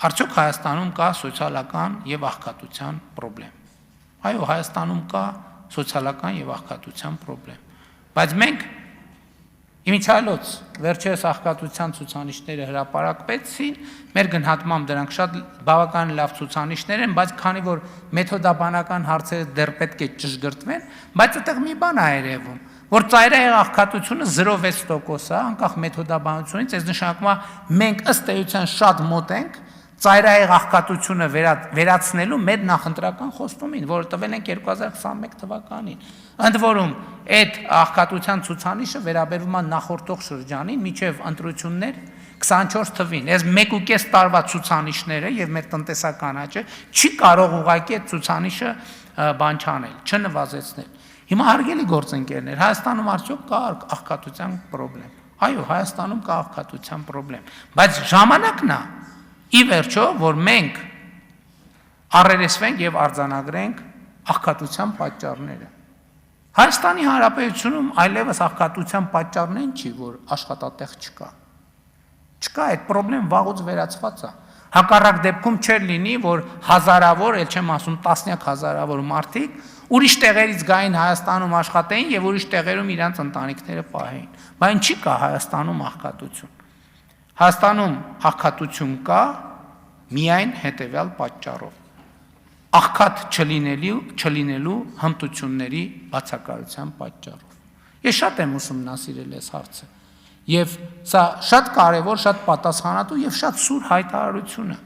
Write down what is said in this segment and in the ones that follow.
Արդյոք Հայաստանում կա սոցիալական եւ աղքատության խնդրեմ։ Այո, Հայաստանում կա սոցիալական եւ աղքատության խնդրեմ։ Բայց մենք իմիջիայլոց վերջերս աղքատության ցուցանիշները հրապարակվեցին, մեր գնահատմամբ դրանք շատ բավական լավ ցուցանիշներ են, բայց քանի որ մեթոդաբանական հարցերը դեռ պետք է ճշգրտվեն, բայց այդտեղ մի բան է երևում, որ ծայրահեղ աղքատությունը 0.6% է, անկախ մեթոդաբանությունից, այս նշանակում է մենք ըստ էության շատ մոտ ենք ծայրահեղ աղքատությունը վերացնելու մեր նախընտրական խոստումին, որը տվել ենք 2021 թվականին։ Ընդ որում, այդ աղքատության ցուցանիշը վերաբերվում է նախորդող շրջանին, մինչև ընտրություններ 24 թվին։ Այս 1.5 տարվա ցուցանիշները եւ մեր տնտեսական աճը չի կարող ուղղակի այդ ցուցանիշը բան չանել, չնվազեցնել։ Հիմա հարգելի գործընկերներ, Հայաստանում արդյոք կա աղքատության խնդրեմ։ Այո, Հայաստանում կա աղքատության խնդրեմ, բայց ժամանակն է ի վերջո, որ մենք առերեսվենք եւ արձանագրենք աղքատության պատճառները։ Հայաստանի Հանրապետությունում այլևս աղքատության պատճառն այն չի, որ աշխատատեղ չկա։ Չկա, այդ խնդրեմ վաղուց վերացված է։ Հակառակ դեպքում չէր լինի, որ հազարավոր, ել չեմ ասում տասնյակ հազարավոր մարդիկ ուրիշ տեղերից գային Հայաստանում աշխատեին եւ ուրիշ տեղերում իրանց ընտանիքները պահեին։ Բայց չի կա Հայաստանում աղքատություն։ Հայաստանում աղքատություն կա միայն հետևյալ պատճառով. աղքատ չլինելու հմտությունների բացակայության պատճառով։ Ես շատ եմ ուսումնասիրել այս հարցը, եւ սա շատ կարեւոր, շատ պատասխանատու եւ շատ սուր հայտարարություն է։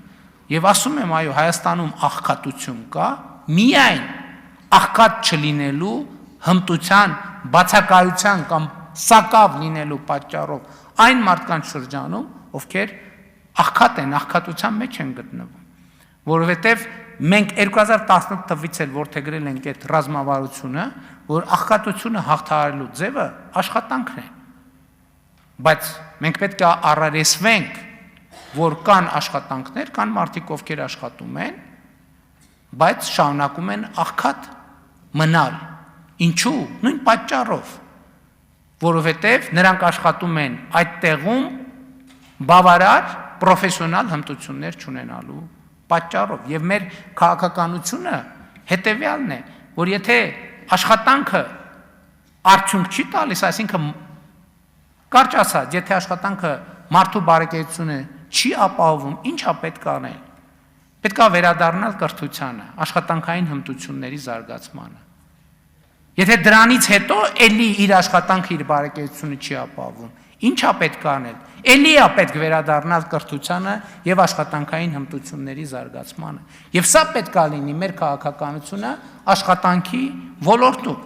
Եվ ասում եմ, այո, Հայաստանում աղքատություն կա միայն աղքատ չլինելու հմտության բացակայության կամ սակավ լինելու պատճառով այն մարդկանց շրջանում, ովքեր աղքատ են, աղքատության մեջ են գտնվում, որովհետև մենք 2018 թվականից էլ որդեգրել ենք այդ ռազմավարությունը, որ աղքատությունը հաղթահարելու ձևը աշխատանքն է, բայց մենք պետք է առերեսվենք, որ կան աշխատանքներ, կան մարդիկ, ովքեր աշխատում են, բայց շարունակում են աղքատ մնալ, ինչու, նույն պատճառով, որովհետև նրանք աշխատում են այդ տեղում բավարար պրոֆեսիոնալ հմտություններ չունենալու պատճառով եւ մեր քաղաքականությունը հետեւյալն է, որ եթե աշխատանքը արդյունք չի տալիս, այսինքն կարճ ասած, եթե աշխատանքը մարդու բարեկեցությունը չի ապահովում, ինչա պետք անել։ Պետք է վերադառնալ կրթությանը, աշխատանքային հմտությունների զարգացմանը։ Եթե դրանից հետո էլի իր աշխատանքը իր բարեկեցությունը չի ապահովում, ինչա պետք անել։ Էլի է պետք վերադառնալ կրթությանը եւ աշխատանքային հմտությունների զարգացմանը։ Եվ սա պետք է լինի մեր քաղաքականությունը աշխատանքի ոլորտում։